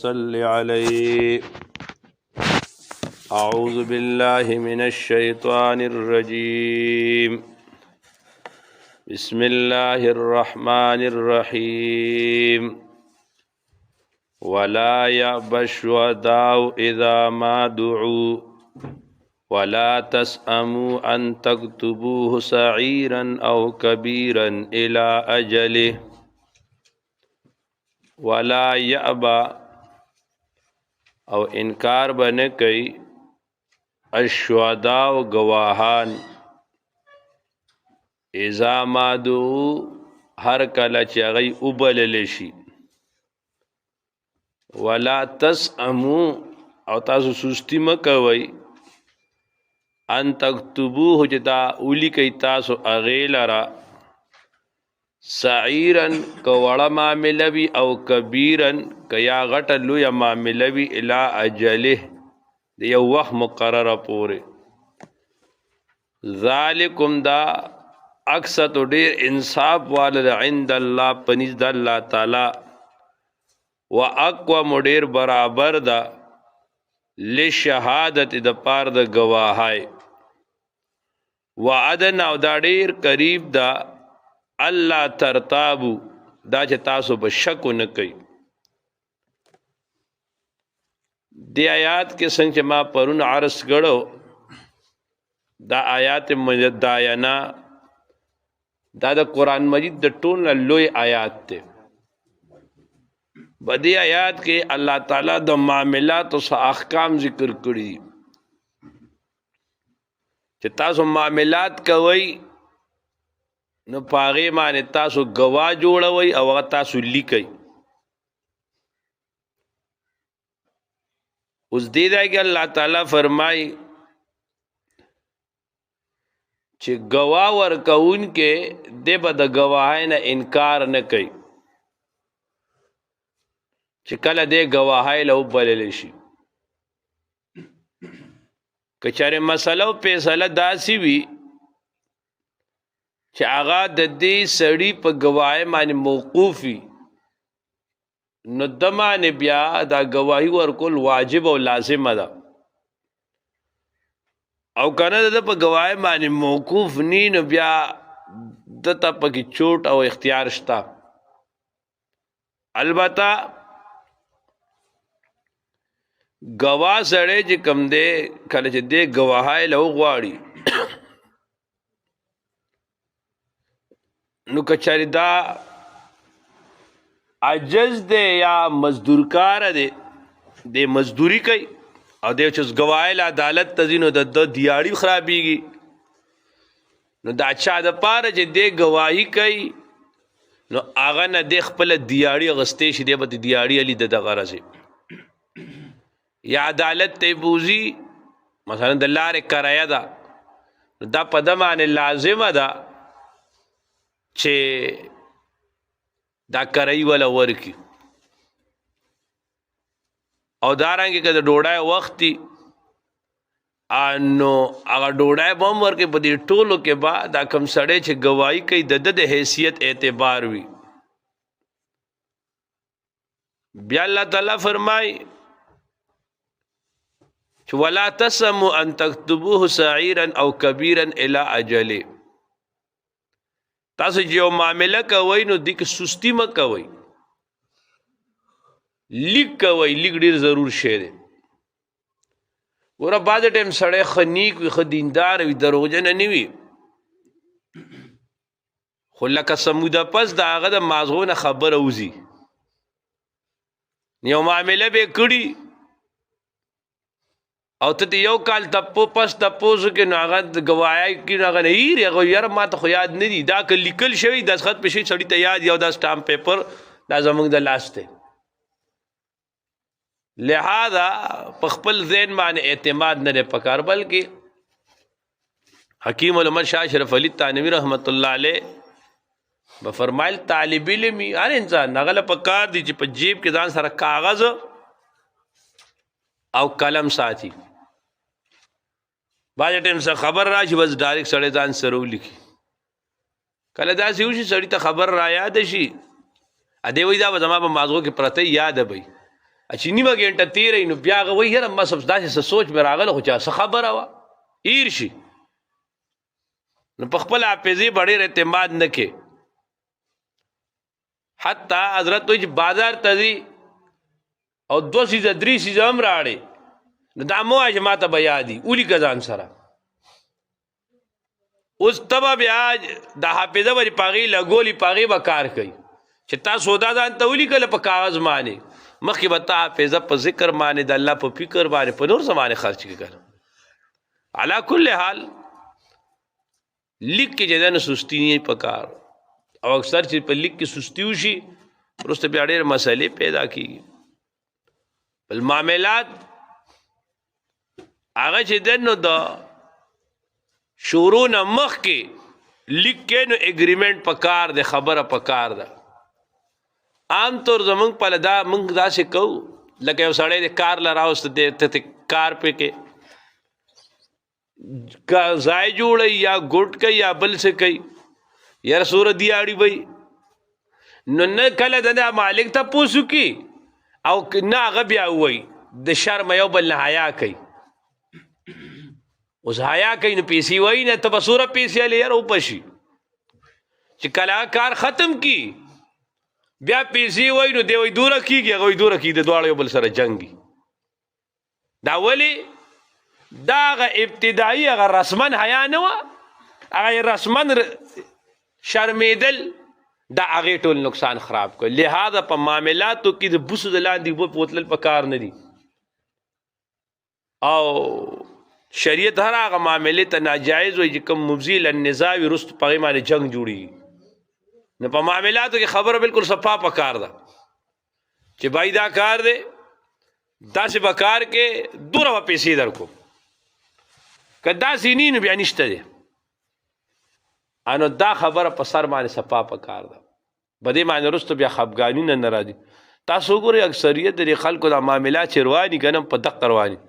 صل عليه. أعوذ بالله من الشيطان الرجيم. بسم الله الرحمن الرحيم. ولا يأبى الشهداء إذا ما دعوا ولا تسأموا أن تكتبوه صغيرا أو كبيرا إلى أجله. ولا يأبى او انکار بنه کوي الشهداء گواهان اذا ما دعوا هر کله چې هغه وبلل شي. ولا تسأموا او تاسو سستی مکوي ان تكتبوه جدا اولی کوي تاسو اغیلرا صغیرن کوړه معاملوي او کبیرن کیا غټ لوی معاملوي الی اجله دی یو وخت مقرره پوره. ذالکم دا اقسط ډیر انصاف والد عند الله پنځ د الله تعالی واقوم ډیر برابر دا لشهادت د پار د گواهای وعدنا او دا ډیر قریب دا الله ترتابو دا چې تاسو به شک نه کوي. دی آیات کې څنګه ما پرون عرض کړو دا آیات مداینا دا د قران مجید د ټول لوی آیات ته. بدی آیات کې الله تعالی د معاملات او احکام ذکر کړی چې تاسو معاملات کوي نو پاغه باندې تاسو گواه جوړوي او هغه تاسو لیکي. اوس دې دا کې الله تعالی فرمایي چې گواه ورکون کې د بد گواهی نه انکار نه کوي چې کله دې گواهی له وبلل شي. کچاره مسله او فیصله داسي وي چې هغه د دې سړی په گواهی باندې موقوفي نو دمانه بیا دا گواهی ورکول واجب او لازم ده. او کنه د په گواهی باندې موقوف ني نو بیا د تپکی چوٹ او اختیار شتا. البته گواه سره چې کم دی کله چې دی گواهی له غواړي نو کچاری دا عجز دے یا مزدور کار دے دے مزدوری کوي او دے چوز گواهی عدالت تزینو د دیاړي خرابيږي نو دا چا د پاره چې دے گواهی کوي نو اغه نه د خپل دیاړي غستې شي دے به دیاړي علی د غرض یا عدالت ته بوزي مثلا د لارې کرایا دا پدمانه لازمه ده چې دا کرای ولا ورکی او دارانګه کده ډوډای وختي انو هغه ډوډای بم ورکه په دې ټولو کې بعد دا کم سړی چې گواہی کوي د حیثیت اعتبار وي. بیا الله تعالی فرمای چې ولا تسموا ان تكتبوه صغيرا او كبيرا الى اجله. تاسو جو معاملہ کوي نو د سستی م کوي لیک کوي لیک ډیر ضرور شه دي. ګوره بعد ټیم سړی خنیک وي خدیندار وي دروغجن نه وي خو لکه سموده پس د هغه د مازغونه خبر اوزي یو معاملہ به کړي او ته یو کال تپو پس تپوزو کې نو هغه گواهی کې هغه نه هغه یاره ما ته خو یاد نه دي دا که لیکل شوی دستخط پې شي سړی ته یاد یو دا سټامپ پیپر دا زموږ د لاس دی. لہذا په خپل ذهن باندې اعتماد نه دی پکار بلکې حکیم علامه شاه اشرف علي تانوي رحمت الله علیه به فرمایل طالب علم هر انسان نغله پکار دي چې په جیب کې ځان سره کاغذ او قلم ساتي. باج ټیم څخه خبر راشي بس ډایرکټ سړی ځان سره ولیکي. کله داسې وشي سړی ته خبر را یاد شي ا دې وای دا زما په مازغو کې پرته یاد به چې نیمه ګنټه تیرې نو بیا هغه وایي یاره ما داسې څه سوچ مې راغله خو چا څه خبره وه هیر شي نو په خپل حافظې به ډېر اعتماد نه کې حتی حضرت وایي چې بازار ته ځي او 2 څیزه 3 څیزه هم راړې نو دا مه وایه چې ما ته به یادي ولیکه ځان سره اوس ته به بیا د حافظه به په هغې لګولي په هغې به کار کوي چې تا سودا ځان ته ولیکله په کاغذ باندې مخکې به تا حافظه په ذکر باندې د الله په فکر باندې په نور څه باندې خرچ کړي کنه علا کل حال لیک کې چې ده نه سستي نه پکار او اکثر چې په لیک کې سستی وشي وروسته بیا ډېرې مسئلې پیدا کېږي بل معاملات هغه چې ده نو د شروع نه مخکې لیک کې نو اګریمنټ پکار دی خبره پکار ده عام طور زمونږ پله دا مونږ داسې کوو لکه یو سړی د کار له راوسته دی ته کار پې کې ځای جوړوي یا ګوټ کوي یا بل څه کوي یاره سوره دیاړي وي نو نه کله د مالک تپوس وکړي او نه هغه بیا ووایي د شرم یو بل نه حیا کوي اوس حیا کوي نو پیسې وایي نه ته به سوره پیسې هلې یاره وپشي چې کله کار ختم کی بیا پیسې وایي نو دی وایي دوره کېږي هغه وایي دوره کېږي د دواړو یو بل سره جنګي دا ولې دا هغه ابتدایي هغه رسمن حیا نه وه هغه رسمن شرمېدل دا هغې ټول نقصان خراب کړ لہذا په معاملاتو کې د بوسو د لاندې اوبه بوتلل پکار نه دي او شریعت هر هغه معاملې ته ناجایز وایي چې کوم مبذي للنزاع وي وروسته په هغې باندې جنګ جوړېږي نو په معاملاتو کې خبره بالکل صفا پکار ده چې بھائی دا کار دی داسې به کار کې دوره به پیسې درکو که داسې نی نو بیا نشته دی انو دا خبره په سر باندې صفا پکار ده په دې باندې وروسته بیا خفګانونه نه راځي تاسو وګورئ اکثریت د خلکو دا معاملات چې رواني که نه په دقه رواني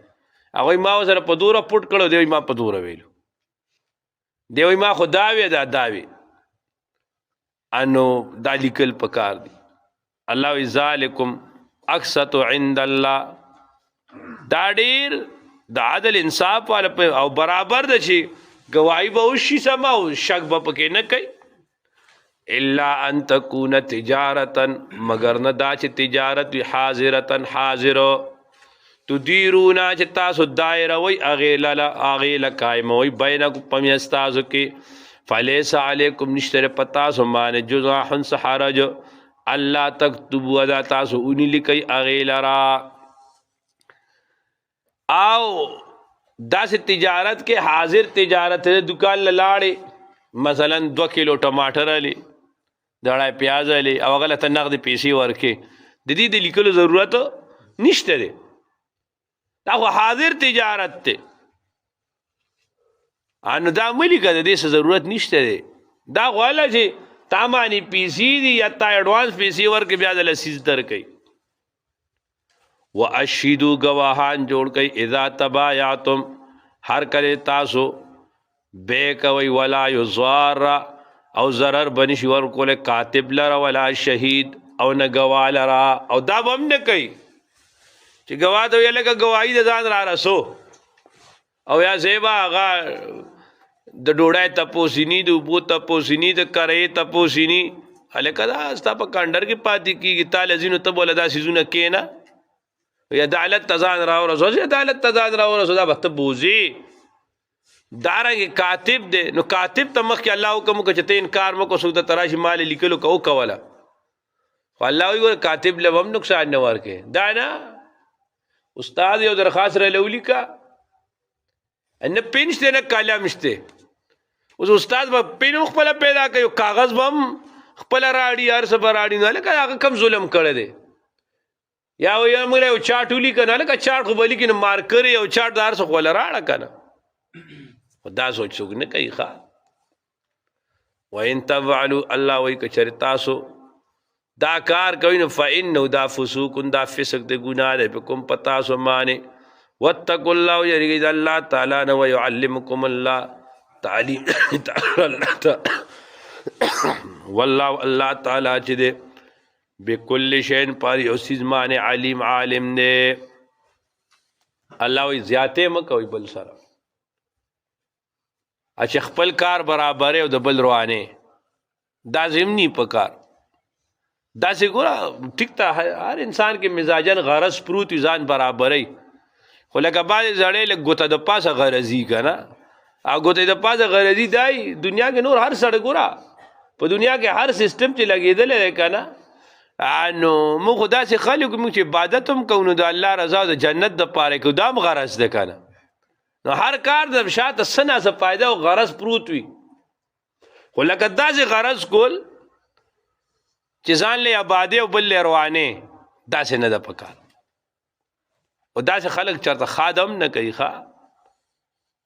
هغوی ما سره په دوره پټ کړو دی ما په دوره ویلو دی وایي ما خو دا وی دا وی انو دا لیکل پکار دی الله وی ذالکم اقسط عند الله دا ډیر د عدل انصاف والا او برابر ده چې گواهی به وشي سما او شک به پکې نه کوي الا ان تکون تجارتا مگر نه دا چې تجارت وي حاضرتا حاضرو تدیرونا چې تاسو دایره وی هغې له قایموئ بینکم په منځ تاسو کې فلیس علیکم نشته پتا سو باندې جناح څه حرج الله تکتبوا ادا تاسو اونې لیکئ هغې لرا او داسې تجارت کې حاضر تجارت دی دکان له لاړې مثلا 2 کیلو ټماټر هلې دړی پیاز هلې او هغه له ته نغدې پیسې ورکې د دې د لیکلو ضرورت نشته دی دا خو حاضر تجارت دی انو دا ملی که د دې څه ضرورت نشته دی دا خو هله چې تا باندې پیسې دي یا تا ایډوانس پیسې ورکړې بیا د لسیز درکوي واشهدو گواهان جوړ کړئ اذا تبایعتم هر کله تاسو بے کوي ولا یضار او ضرر بنشي ورکوله کاتب لره ولا شهید او نه ګواه لره او دا به هم نه کوي چې ګواه ته ویل لکه ګواهي د ځان را رسو او یا زیبا هغه د ډوډۍ تپوسینی د اوبو تپوسینی د کرې تپوسینی هلکه دا ستا په کانډر کې پاتې کېږي تا لځینو ته بوله دا سیزونه کېنه یا عدالت ته ځان راورسو چې عدالت ته ځان راورسو دا به ته بوځې دارنګې کاتب دی نو کاتب ته مخکې الله حکم وکړه چې ته انکار مه کوه څوک د تراشي مال لیکلو که وکوله خو الله وایي ګوره کاتب له هم نقصان نه ورکوې دا نه استاد یو درخواست راله ولیکه نه پین شته نه قلم شته اوس استاد به پین هم خپله پیدا کوي کاغذ به هم خپله راړي هر څه به راړي نو هلکه هغه کم ظلم کړی دی یا موږ یو چاټ ولیکه نو هلکه چاټ خو به لیکي نو مارکر یو چاټ د هر څه خو له راړه که نه خو دا سوچ څوک نه کوي ښه وان تفعلوا الله وایي که چېرې تاسو دا کار کوي نو فانه دا فسوق دا فسق دی ګناه دی په کوم په تاسو باندې واتقوا الله یریږئ د الله تعالی نه ویعلمکم الله تعلیم والله الله تعالی چې دی بكل شین پر یو سیز معنی علیم عالم دے. الله وی زیاته مکوئ بل سره چې خپل کار برابر او د بل روانه دا زمینی په کار دا سه ګوره ټیک ته هر انسان کې مزاجن غرض پروت ځان برابرې خو لکه بعض زړې لګ ګوته د پاسه غرضی کنه او ګوته د پاسه غرضی دای دنیا کې نور هر سړی ګوره په دنیا کې هر سیستم چې لګیدل کنه انو موږ خدا سي خلق موږ چې عبادت هم کوو د الله رضا او د جنت د پاره کو دام غرض ده کنه نو هر کار د شاته سنا څه فائدہ او غرض پروت وي خو لکه داسې غرض کول چې ځان له آبادی او بل روانه داسې نه ده پکار او داسې خلق چرته خادم نه کوي ښا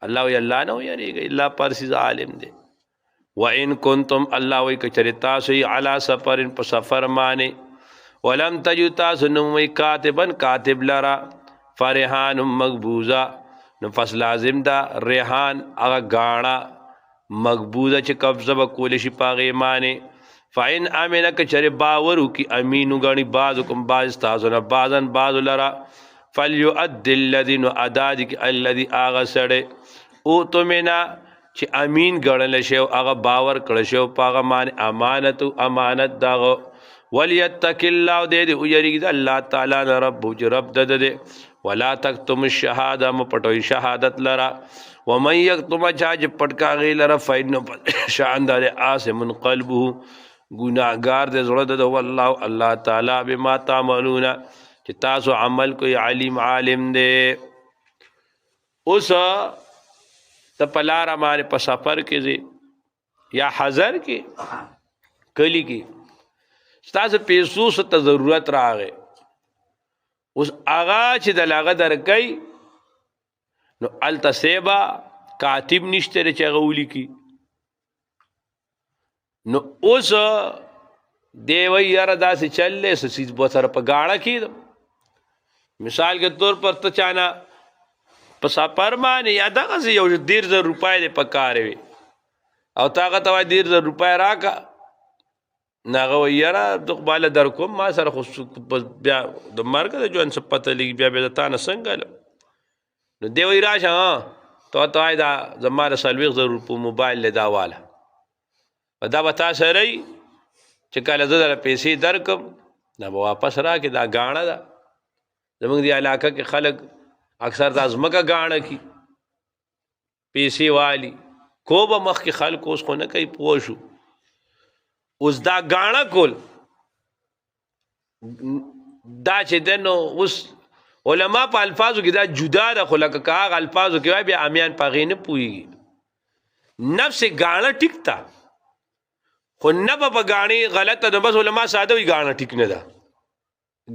الله وی الله نه یریږي الله پرسیز عالم دی. وَإِن كُنتُمْ الله وی کچری تاسو علی سفر په سفر معنی ولم تجد تاسو نو وی کاتبن کاتب لرا فرحان مقبوضه نو پس لازم دا ریحان هغه غاڼه مقبوضه چې قبضه وکول شي پاغه معنی فاین امنه کچری باور کی امینو غنی بعضکم بعض تاسو نه بعضن بعض لرا فلیؤد الذین اداد الذی اغسړ او تمنا چې امین ګڼل شي او هغه باور کړ شي پاغه مان امانت داغه وليتق الله دې یریږي الله تعالی نه رب د ولا تکتم الشهاده م پټوي شهادت لرا ومن یکتم جاج پټکا غی لرا فین شاندار اسم قلبه گناهګار دې زړه د والله الله تعالی بما تعملون چې تاسو عمل کوي علیم عالم دې. اوس ته پلار امانه په سفر کې زی یا حضر کې کلی کې تاسو پیسو ست ضرورت راغې اوس آغا چې د لاغه درکې نو التسبا کاتب نشته چې غولي کی نو اوس دی وی یاره داسې چلې سې بو سره په گاړه کې مثال کے طور پر ته چانا په سفر باندې یا دغه یو 1.5 روپۍ د پکاره وي او تاغه ته 1.5 روپۍ راکا ناغه یاره د قباله در کوم ما سره خو بیا د مرګ د ژوند څه پته لګي بیا به تا نه څنګه نو دی وی راشه ته دا زماره 30 روپۍ موبایل له داواله دا به تا سره چې کله زه در پیسې درکم نه به واپس راکې دا غاڼه ده زمونږ دی علاقه کې خلک اکثر د ازمکه غاڼه کی پیسې والی کو به مخ کې خلک اوس خو نه کوي پوه شو اوس دا غاڼه کول دا چې دنو اوس علما په الفاظو کې دا جدا ده خو لکه کاغ الفاظو کې بیا امیان پغې نه پويږي نفس غاڼه ټیکتا خو نه په غاڼې غلطه ده بس علما ساده وي غاڼه ټیک نه ده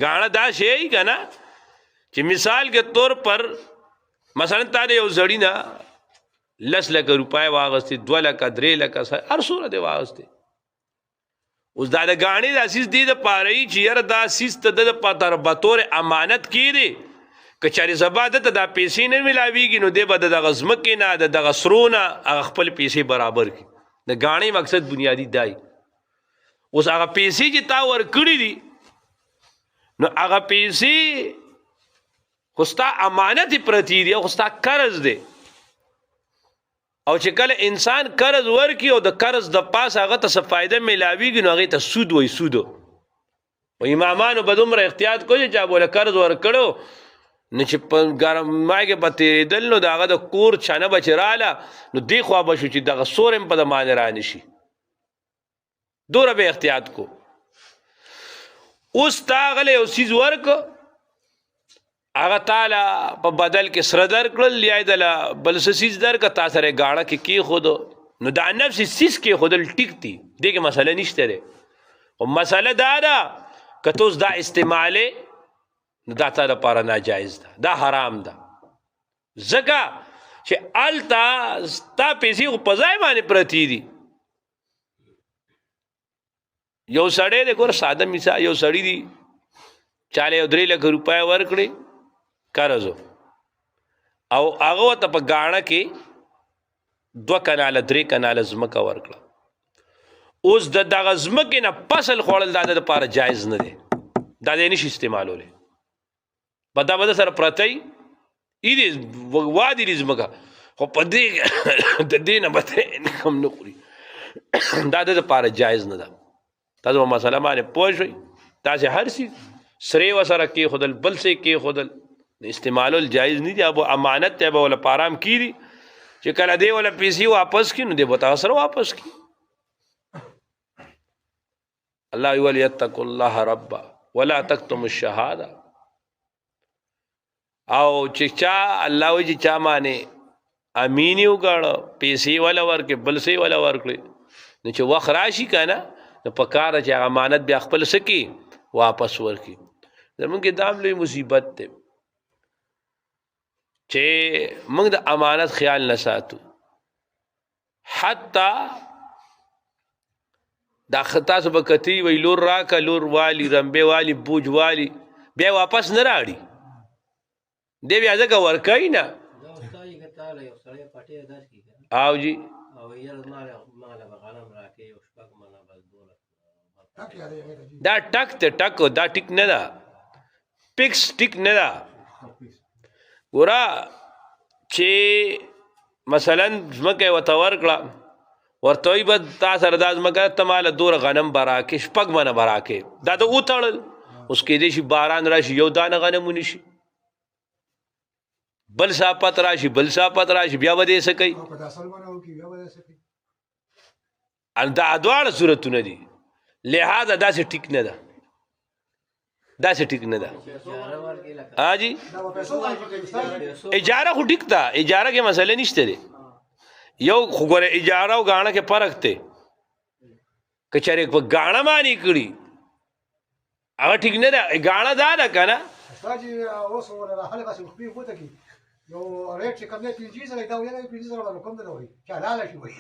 غاڼه دا شی کنه چې مثال کے طور پر مثلا تاره یو زړی نه 10 لک روپای واغسته 2 لک 3 لک هر صورت واغسته اوس دا د غاڼې د اساس دی د پاره چې ير دا اساس ته د پاتره بطور امانت کړي کچاري زباده ته د پیسې نه ملاويږي نو د بد د غزمکې نه د غسرونه خپل پیسې برابر کی د غاڼې مقصد بنیادی دای اوس هغه پیسې چې تا ور کړی دي نو هغه پیسې خوستا امانت پرتی دی خوستا قرض دی او چې کله انسان قرض ورکی او د قرض د پاس هغه ته څه فائدہ ملاویږي نو هغه ته سود وای سود او امامانو به دومره احتیاط کوي چې ابو له قرض ورکړو نه چې په ګرم مایګه پته دل نو داغه د کور چانه بچراله نو دی خو به شو چې دغه سورم په د مان را نشي دوره به احتیاط کو اوس تاغله او سیز ورک هغه تعالی په بدل کې سره در کړل یا د بل سیز در کا تاسو ره غاړه کې خود نو دا نفس سیس کې خودل ټیکتی دغه مسله نشته ده او مسله دا ده کتوس دا استعماله نو دا تعالی لپاره ناجایز ده دا حرام ده زکه چې التا ستا پیسې په ځای باندې پرتی دي یو سړی د کور ساده مثال یو سړی دی چاله 3 لک روپۍ ورکړي قرض او هغه ته په غاڼه کې 2 کناله 3 کناله زمکه ورکړه اوس د دغه ځمکې نه فصل خوړل دا د لپاره جایز نه دی دا دی نشي استعمالولی به دا به د سره پرته وي ای دې وادي دي ځمکه خو په دې د دې نه به انکم نه خوري دا د لپاره جایز نه ده تاسو په مسله باندې پوه شئ تاسې هر څیز سرې ورسره کېښودل بل څه یې کېښودل استعمالول جایز نه دي ابو امانت دی به وله په ارام کېږي چې کله دی وله پیسې واپس کړي نو دی به تا سره واپس کړي الله ویل یتقوا الله رب ولا تکتموا الشهاده او چې چا الله وایي چې چا باندې امین یې وګاڼه پیسې وله ورکړې بل څه وله ورکړې نو چې وخت راشي که نه نو په کار ده چې هغه امانت بیا خپل څه کړي واپس ورکړي زمونږ کې دا هم لوی مصیبت دی چې موږ د امانت خیال نه ساتو حتی دا تاسو به کتي وایي لور راکه لور والي رمبې والي بوج والي بیا واپس نه راړي دی بیا ځکه ورکوي نه او جی دا ټک ته ټک دا ټیک نه ده پکس ټیک نه ده ګوره چې مثلا ځمکه یې ورته ورکړه ورته وایي به تا سره دا ځمکه ته ماله دوره غنم به راکړې شپږ منه به راکړې دا ته وتړل اوس کېدای شي باران راشي یو دانه غنم ونیسي بل ساپت راشي بل ساپت راشي بیا به دې څه کوي دا دواړه صورتونه دي لہذا داسې ټیک نه ده داسې ټیک نه ده ها جی اجاره خو ټیک ده اجاره کې مسئله نشته دی یو خو ګوره اجاره او ګاڼه کې فرق دی که چېرې په ګاڼه باندې کړي هغه ټیک نه ده ګاڼه دا ده که نه یو ریټ چې کوم دی 50 زره دا ویل 50 زره باندې کوم دی وایي چې حلال شي وایي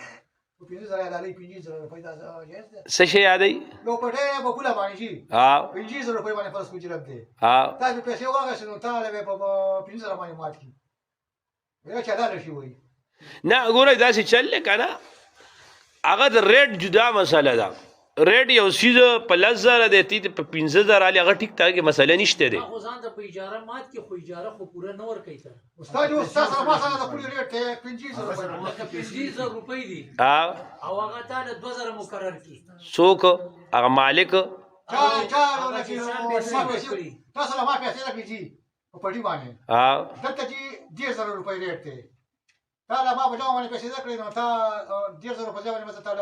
50 زره حلالي 50 زره پیدا جایز ده څه شي یادوي نو پټه به کوله باندې شي ها 50 زره باندې فرض کو جرب دی ها تاسو پیسې واغښتې نو تا له په 50 زره باندې مات کی ویل چې حلال شي وایي نه ګوره داسې چل که نه هغه د ریټ جدا مسله ده ریټ یو سیز په 10,000 دی تی په 15,000 علي هغه ټیک ته کې مسله نشته دی خو ځان ته په اجاره مات کې خو اجاره خو پوره نه ورکوي سره استاد یو استاد سره ما سره د پولی ریټ ته 50 زره لکه 50,000 روپۍ دي او هغه تا له 2,000 مقرر کړي څوک هغه مالک چا تاسو له ما پیسې راکړي په پټي باندې او دلته چې 10,000 روپۍ ریټ ته تا له ما په جواب باندې پیسې راکړي نو تا 10,000 روپۍ باندې مزه تا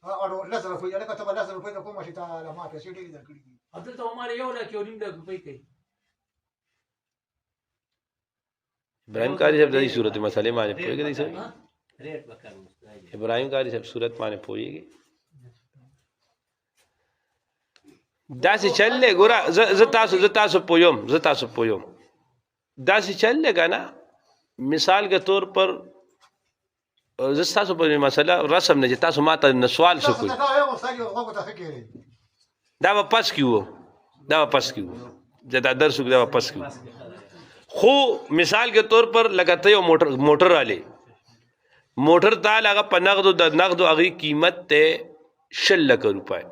او 10,000 روپۍ لکه ته 10,000 روپۍ د کومه شي ته له ما پیسې ډېرې درکړي دي دلته عمر 1 لک 1.5 لک روپۍ کوي ابراهیم قاری صاحب د دې صورت مسئلې باندې پوهېږي صاحب ریټ وکړ مستعجل ابراهیم قاری صاحب صورت باندې پوهېږي داسې چل دی ګوره زه تاسو پویم داسې چل دی که نه مثال کے طور پر زه تاسو په مسله رسم نه چې تاسو ما ته سوال څه کوئ دا به پس کې وو دا درس دا به پس کې وو خو مثال کے طور پر لکه ته یو موټر رالی موټر تال هغه په نغدو د نغدو هغې قیمت ته 6 لکه روپۍ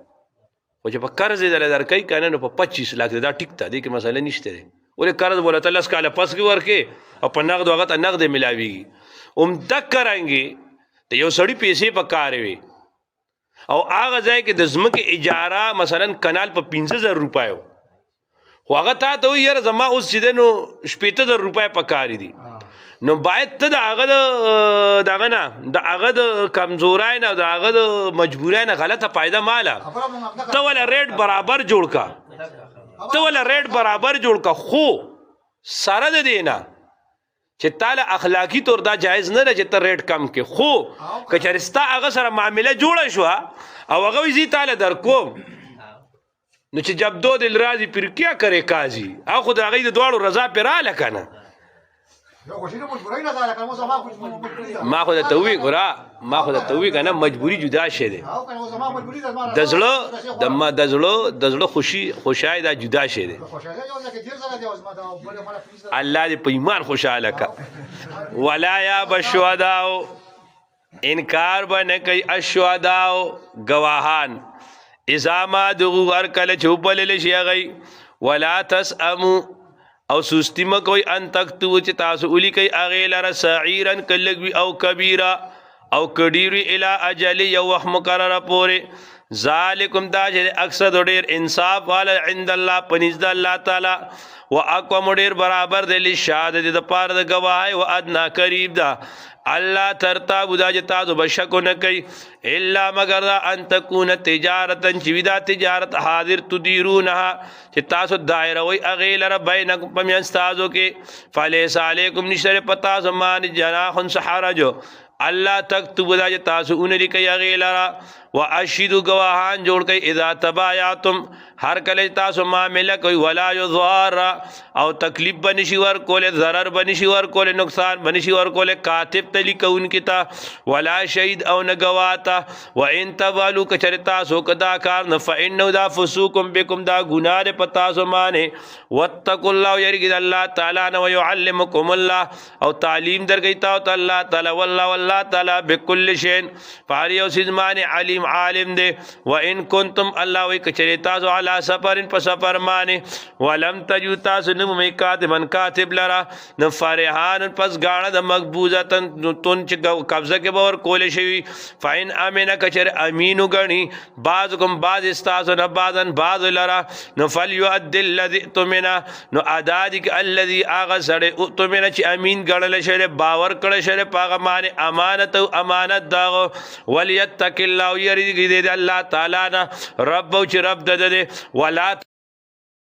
خو چې په قرض یې دله درکوي که نه نو په 25 لک دی دا ټیک ته دې کې مسله نشته دی ولې قرض بوله ته 10 کاله پس کې ورکې او په نغدو هغه ته نغدې ملاویږي دکه رنګې د یو سړي پیسې په کار وي او هغه ځای کې د ځمکې اجاره مثلا کنال په 15,000 روپۍ خو هغه تا ته وایي یاره زما اوس چې دی نو 15,000 روپۍ په کار دي نو باید ته د هغه د هغه د کمزورۍ نه د هغه د مجبورۍ نه غلطه فایده ماله ته وله ریټ برابر جوړ کا خو سره د دې نه چې تاله اخلاقی طور دا جایز نه ده چې ته ریټ کم کې خو که چېرې ستا هغه سره معامله جوړه شوه او هغه وایي زه تاله در کوم نو چې جب دو دل راضي پھر کیا کرے قاضي هغه خو د هغې د دواړو رضا پې راله که نه ما خو درته ووایي ګوره ما خو درته ووایي که نه مجبوري جدا شی دی د زړه خوشحالي دا جدا شی دی الله دې په ایمان خوشحاله که ولا یاب الشهداء انکار به نه کوي الشهداء گواهان اذا ما دغو هر کله چې وبلل شي هغوی ولا تسأمو او سستی مه کوئ ان تکتبو چې تاسو ولیکئ هغې لره صغیرا که لږ وي او کبیره او که ډېر وي الی اجل یو وخت مقرره پورې ذالکم دا چې اکثر ډېر انصاف والا عند الله په نزد الله تعالی و اقوم ډېر برابر دی للشهادت د پاره د ګواهۍ و ادنا قریب ده الله ترتابو دا چې تاسو به شک نه کوئ الا مگر دا ان تکونه تجارتا چې وي دا تجارت حاضر تدیرونها چې تاسو دایروئ هغې لره بینکم په منځ تاسو کې فلیس علیکم نشته په تاسو باندې جناح څه حرج الله تکتبو دا چې تاسو ونه لیکئ هغې لره و اشهدو گواهان جوړ کئ اذا تبایعتم هر کله تاسو معامله کوي ولا یضار او تکلیف بنشي ورکول ضرر بنشي ورکول نقصان بنشي ورکول کاتب تلی کون کتا ولا شهید او نگواتا و ان تبالو کچر تاسو کدا کار نه فانه دا فسوکم بكم دا گناه ده پتا سو مانه واتقوا الله يرجد الله تعالی نو يعلمكم الله او تعلیم درگئی تا الله تعالی والله تعالی بكل شيء فاریو سیزمان علیم عالم دے و ان کنتم اللہ وی کچری تاسو علا سفرین پا سفر مانے ولم تجو تاسو نمومی کاتبن کاتب لرا نفرحان پس گانا دا مقبوضتن تن چی قبضہ کے باور کولے شوی فین امین کچر امینو گنی بعضکم بعض استاسو نبازن بعض لرا نفلیو ادل لذی اتمنا نو ادادی که اللذی آغا سڑے اتمنا چی امین گنل شرے باور کڑ شرے پاغ مانے امانتو امانت داغو ولیتک اللہ یرید دے اللہ تعالی نا رب او چې رب د دے ولا